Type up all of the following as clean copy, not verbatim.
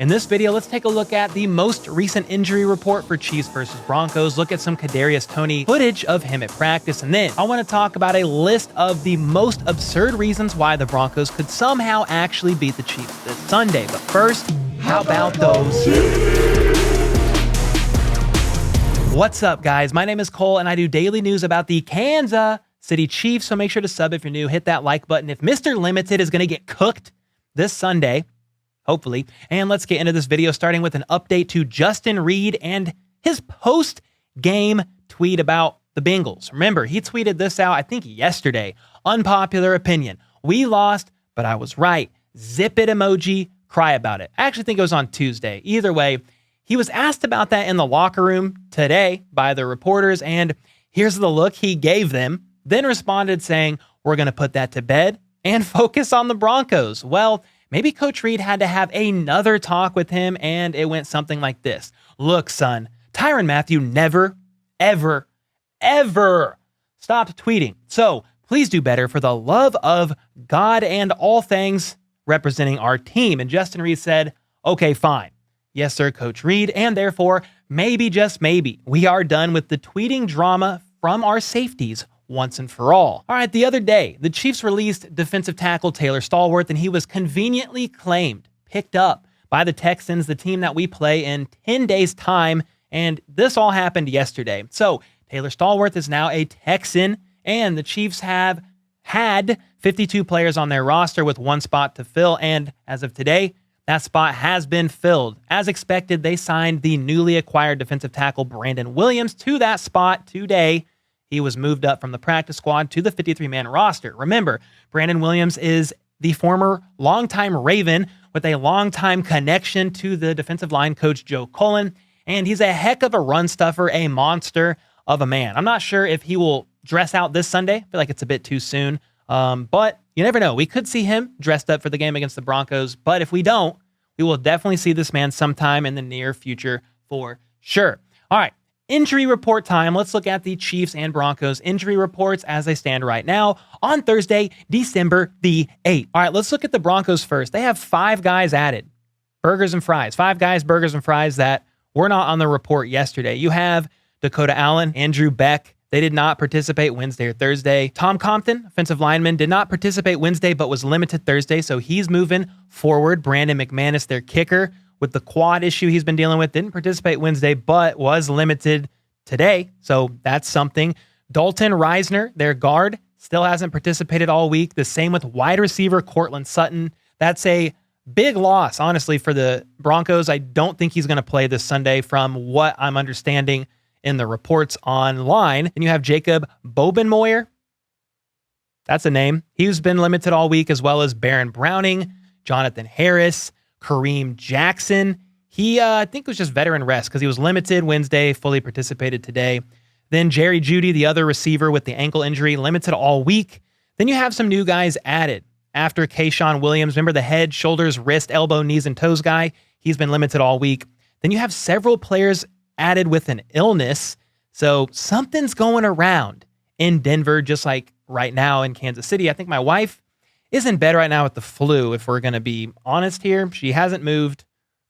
In this video, let's take a look at the most recent injury report for Chiefs versus Broncos, look at some Kadarius Toney footage of him at practice, and then I want to talk about a list of the most absurd reasons why the Broncos could somehow actually beat the Chiefs this Sunday. But first, how about those? What's up, guys? My name is Cole, and I do daily news about the Kansas City Chiefs, so make sure to sub if you're new, hit that like button. If Mr. Limited is going to get cooked this Sunday, hopefully. And let's get into this video, starting with an update to Justin Reid and his post-game tweet about the Bengals. Remember, he tweeted this out, I think yesterday. Unpopular opinion. We lost, but I was right. Zip it emoji, cry about it. I actually think it was on Tuesday. Either way, he was asked about that in the locker room today by the reporters, and here's the look he gave them, then responded saying, "We're going to put that to bed and focus on the Broncos." Well, maybe Coach Reid had to have another talk with him, and it went something like this. "Look, son, Tyrann Mathieu never, ever, ever stopped tweeting. So please do better for the love of God and all things representing our team." And Justin Reid said, "Okay, fine. Yes, sir, Coach Reid. And therefore, maybe, just maybe, we are done with the tweeting drama from our safeties once and for all." All right, the other day, the Chiefs released defensive tackle Taylor Stallworth, and he was conveniently picked up by the Texans, the team that we play in 10 days' time, and this all happened yesterday. So Taylor Stallworth is now a Texan, and the Chiefs have had 52 players on their roster with one spot to fill, and as of today, that spot has been filled. As expected, they signed the newly acquired defensive tackle Brandon Williams to that spot today. He was moved up from the practice squad to the 53-man roster. Remember, Brandon Williams is the former longtime Raven with a longtime connection to the defensive line coach Joe Cullen, and he's a heck of a run stuffer, a monster of a man. I'm not sure if he will dress out this Sunday. I feel like it's a bit too soon, but you never know. We could see him dressed up for the game against the Broncos, but if we don't, we will definitely see this man sometime in the near future for sure. All right. Injury report time. Let's look at the Chiefs and Broncos injury reports as they stand right now on Thursday, December the 8th. All right, let's look at the Broncos first. They have 5 guys added. Burgers and fries. 5 guys, burgers and fries that were not on the report yesterday. You have Dakota Allen, Andrew Beck. They did not participate Wednesday or Thursday. Tom Compton, offensive lineman, did not participate Wednesday but was limited Thursday, so he's moving forward. Brandon McManus, their kicker, with the quad issue he's been dealing with, didn't participate Wednesday, but was limited today. So that's something. Dalton Reisner, their guard, still hasn't participated all week. The same with wide receiver Cortland Sutton. That's a big loss, honestly, for the Broncos. I don't think he's going to play this Sunday from what I'm understanding in the reports online. And you have Jacob Bobenmoyer. That's a name. He's been limited all week, as well as Baron Browning, Jonathan Harris, Kareem Jackson. He, I think, was just veteran rest because he was limited Wednesday, fully participated today. Then Jerry Jeudy, the other receiver with the ankle injury, limited all week. Then you have some new guys added after Kayshawn Williams. Remember the head, shoulders, wrist, elbow, knees, and toes guy? He's been limited all week. Then you have several players added with an illness. So something's going around in Denver, just like right now in Kansas City. I think my wife is in bed right now with the flu, if we're going to be honest here. She hasn't moved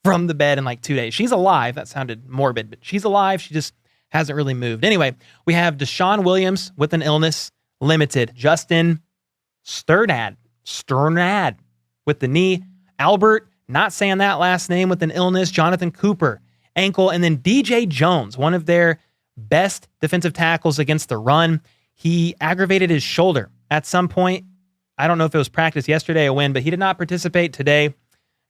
from the bed in like 2 days. She's alive. That sounded morbid, but she's alive. She just hasn't really moved. Anyway, we have Deshaun Williams with an illness, limited. Justin Sternad with the knee. Albert, not saying that last name, with an illness. Jonathan Cooper, ankle. And then DJ Jones, one of their best defensive tackles against the run. He aggravated his shoulder at some point. I don't know if it was practice yesterday or when, but he did not participate today.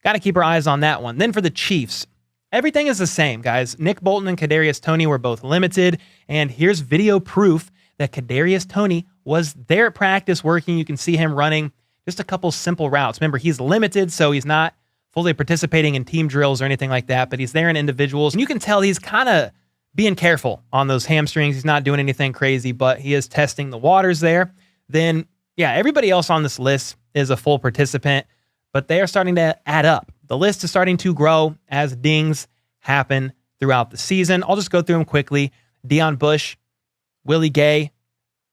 Got to keep our eyes on that one. Then for the Chiefs, everything is the same, guys. Nick Bolton and Kadarius Toney were both limited, and here's video proof that Kadarius Toney was there at practice working. You can see him running just a couple simple routes. Remember, he's limited, so he's not fully participating in team drills or anything like that, but he's there in individuals, and you can tell he's kind of being careful on those hamstrings. He's not doing anything crazy, but he is testing the waters there. Then yeah, everybody else on this list is a full participant, but they are starting to add up. The list is starting to grow as dings happen throughout the season. I'll just go through them quickly. Deion Bush, Willie Gay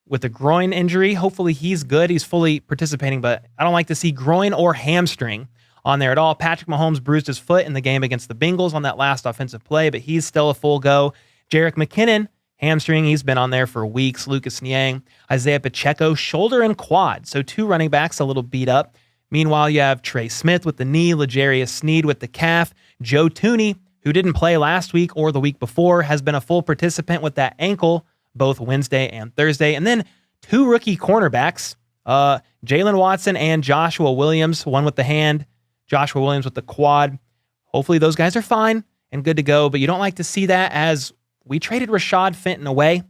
with a groin injury. Hopefully he's good. He's fully participating, but I don't like to see groin or hamstring on there at all. Patrick Mahomes bruised his foot in the game against the Bengals on that last offensive play, but he's still a full go. Jerick McKinnon, hamstring, he's been on there for weeks. Lucas Niang, Isaiah Pacheco, shoulder and quad. So 2 running backs a little beat up. Meanwhile, you have Trey Smith with the knee, L'Jarius Sneed with the calf. Joe Thuney, who didn't play last week or the week before, has been a full participant with that ankle both Wednesday and Thursday. And then 2 rookie cornerbacks, Jalen Watson and Joshua Williams, one with the hand, Joshua Williams with the quad. Hopefully those guys are fine and good to go, but you don't like to see that, as we traded Rashad Fenton away,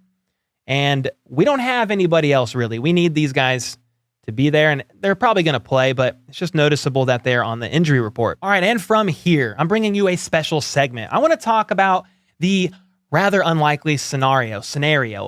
and we don't have anybody else really. We need these guys to be there, and they're probably going to play, but it's just noticeable that they're on the injury report. All right, and from here, I'm bringing you a special segment. I want to talk about the rather unlikely scenario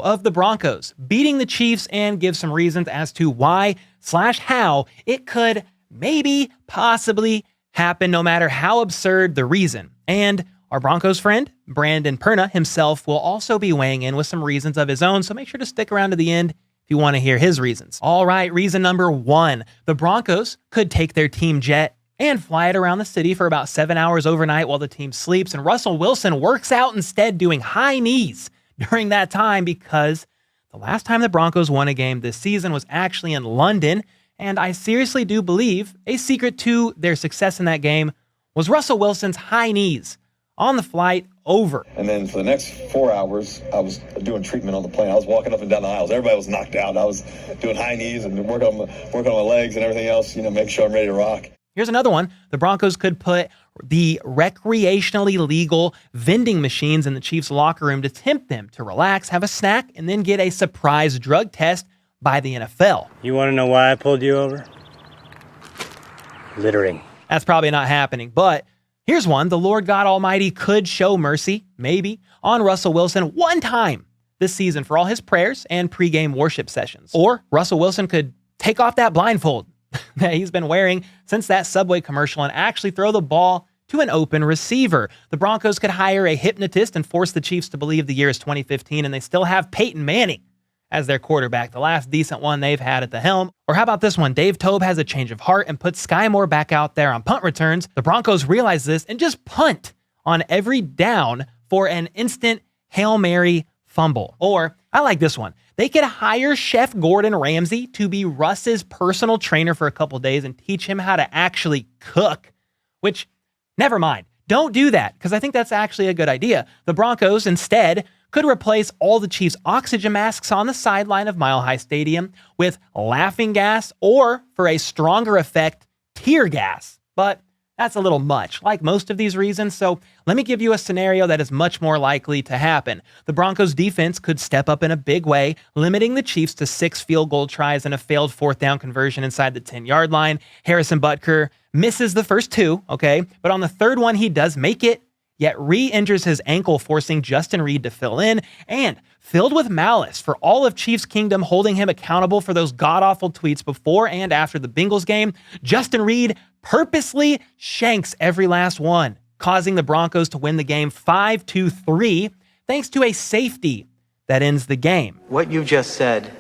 of the Broncos beating the Chiefs and give some reasons as to why/how it could maybe possibly happen, no matter how absurd the reason. And our Broncos friend, Brandon Perna himself, will also be weighing in with some reasons of his own, so make sure to stick around to the end if you want to hear his reasons. All right, reason number 1. The Broncos could take their team jet and fly it around the city for about 7 hours overnight while the team sleeps, and Russell Wilson works out instead, doing high knees during that time, because the last time the Broncos won a game this season was actually in London, and I seriously do believe a secret to their success in that game was Russell Wilson's high knees on the flight over. And then for the next 4 hours, I was doing treatment on the plane. I was walking up and down the aisles. Everybody was knocked out. I was doing high knees and working on my legs and everything else, make sure I'm ready to rock. Here's another one. The Broncos could put the recreationally legal vending machines in the Chiefs' locker room to tempt them to relax, have a snack, and then get a surprise drug test by the NFL. You want to know why I pulled you over? Littering. That's probably not happening, but here's one. The Lord God Almighty could show mercy, maybe, on Russell Wilson one time this season for all his prayers and pregame worship sessions. Or Russell Wilson could take off that blindfold that he's been wearing since that Subway commercial and actually throw the ball to an open receiver. The Broncos could hire a hypnotist and force the Chiefs to believe the year is 2015 and they still have Peyton Manning as their quarterback, the last decent one they've had at the helm. Or how about this one? Dave Toub has a change of heart and puts Sky Moore back out there on punt returns. The Broncos realize this and just punt on every down for an instant Hail Mary fumble. Or I like this one. They could hire Chef Gordon Ramsay to be Russ's personal trainer for a couple days and teach him how to actually cook, which, never mind. Don't do that, because I think that's actually a good idea. The Broncos instead could replace all the Chiefs' oxygen masks on the sideline of Mile High Stadium with laughing gas, or, for a stronger effect, tear gas. But that's a little much, like most of these reasons, so let me give you a scenario that is much more likely to happen. The Broncos' defense could step up in a big way, limiting the Chiefs to 6 field goal tries and a failed 4th down conversion inside the 10-yard line. Harrison Butker misses the first 2, okay? But on the 3rd one, he does make it, yet re-injures his ankle, forcing Justin Reid to fill in, and filled with malice for all of Chiefs Kingdom holding him accountable for those god-awful tweets before and after the Bengals game, Justin Reid purposely shanks every last one, causing the Broncos to win the game 5-3, thanks to a safety that ends the game. What you just said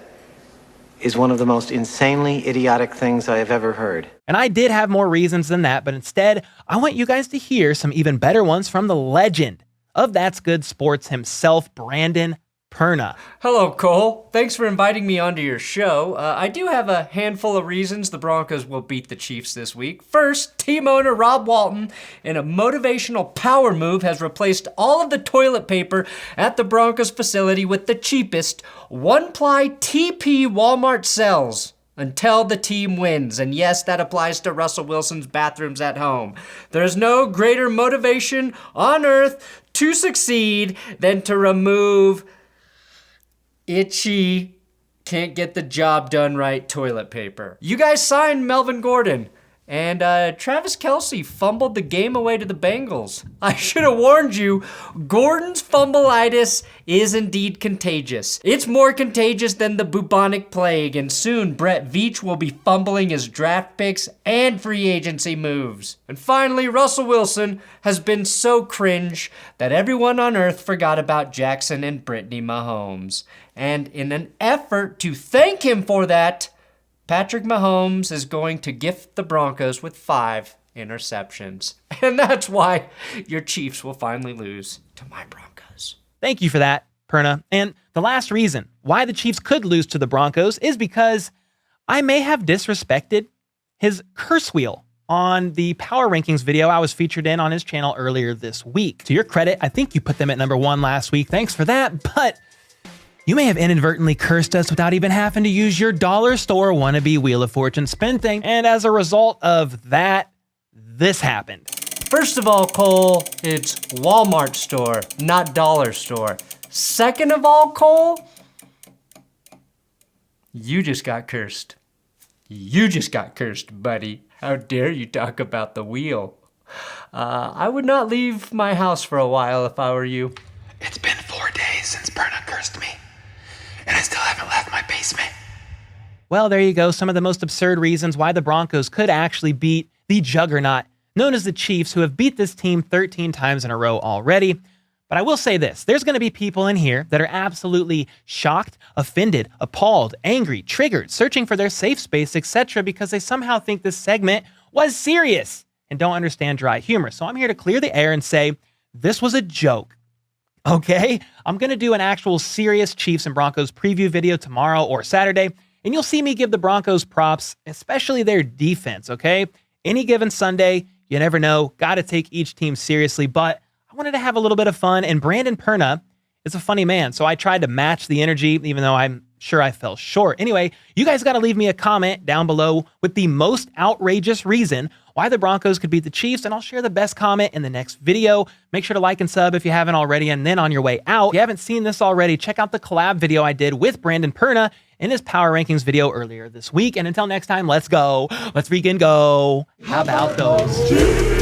is one of the most insanely idiotic things I have ever heard. And I did have more reasons than that, but instead, I want you guys to hear some even better ones from the legend of That's Good Sports himself, Brandon Perna. Hello, Cole. Thanks for inviting me onto your show. I do have a handful of reasons the Broncos will beat the Chiefs this week. First, team owner Rob Walton, in a motivational power move, has replaced all of the toilet paper at the Broncos facility with the cheapest one-ply TP Walmart sells until the team wins. And yes, that applies to Russell Wilson's bathrooms at home. There's no greater motivation on earth to succeed than to remove itchy, can't get the job done right toilet paper. You guys signed Melvin Gordon, and Travis Kelce fumbled the game away to the Bengals. I should have warned you, Gordon's fumbleitis is indeed contagious. It's more contagious than the bubonic plague, and soon Brett Veach will be fumbling his draft picks and free agency moves. And finally, Russell Wilson has been so cringe that everyone on earth forgot about Jackson and Brittany Mahomes. And in an effort to thank him for that, Patrick Mahomes is going to gift the Broncos with 5 interceptions. And that's why your Chiefs will finally lose to my Broncos. Thank you for that, Perna. And the last reason why the Chiefs could lose to the Broncos is because I may have disrespected his curse wheel on the power rankings video I was featured in on his channel earlier this week. To your credit, I think you put them at number 1 last week. Thanks for that. But you may have inadvertently cursed us without even having to use your dollar store wannabe Wheel of Fortune spin thing. And as a result of that, this happened. First of all, Cole, it's Walmart store, not dollar store. Second of all, Cole, you just got cursed. You just got cursed, buddy. How dare you talk about the wheel? I would not leave my house for a while if I were you. It's been 4 days since Perna cursed me, and I still haven't left my basement. Well, there you go. Some of the most absurd reasons why the Broncos could actually beat the juggernaut known as the Chiefs, who have beat this team 13 times in a row already. But I will say this, there's going to be people in here that are absolutely shocked, offended, appalled, angry, triggered, searching for their safe space, etc. because they somehow think this segment was serious and don't understand dry humor. So I'm here to clear the air and say, this was a joke. Okay? I'm going to do an actual serious Chiefs and Broncos preview video tomorrow or Saturday, and you'll see me give the Broncos props, especially their defense, okay? Any given Sunday, you never know, got to take each team seriously, but I wanted to have a little bit of fun, and Brandon Perna is a funny man, so I tried to match the energy, even though I'm sure I fell short. Anyway, you guys got to leave me a comment down below with the most outrageous reason why the Broncos could beat the Chiefs, and I'll share the best comment in the next video. Make sure to like and sub if you haven't already, and then on your way out, if you haven't seen this already, check out the collab video I did with Brandon Perna in his Power Rankings video earlier this week. And until next time, let's go. Let's freaking go. How about those?